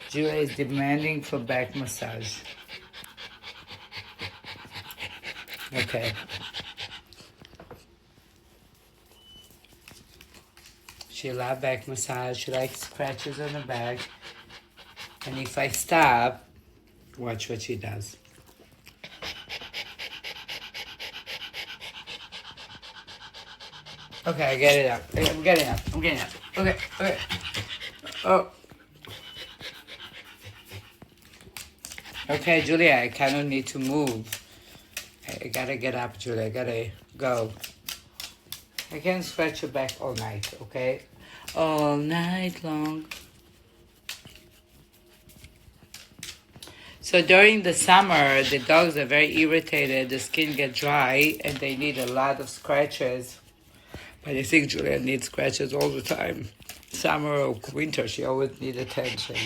Julia is demanding for back massage. Okay. She loves back massage. She likes scratches on the back. And if I stop, watch what she does. Okay, I get it up. I'm getting up. I'm getting up. Okay, okay. Oh. Okay, Julia, I kind of need to move. I gotta get up, Julia. I gotta go. I can't scratch your back all night, okay? All night long. So during the summer, the dogs are very irritated. The skin gets dry, and they need a lot of scratches. But I think Julia needs scratches all the time. Summer or winter, she always needs attention.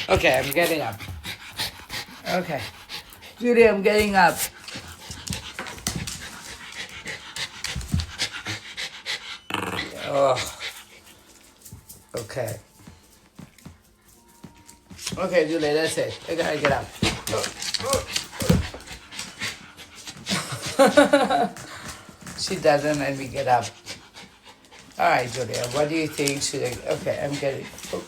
Okay, I'm getting up. Okay. Julia, I'm getting up. Oh. Okay. Okay, Julia, that's it. I gotta get up. She doesn't let me get up. All right, Julia, what do you think? Should I? Okay, I'm getting. Oh.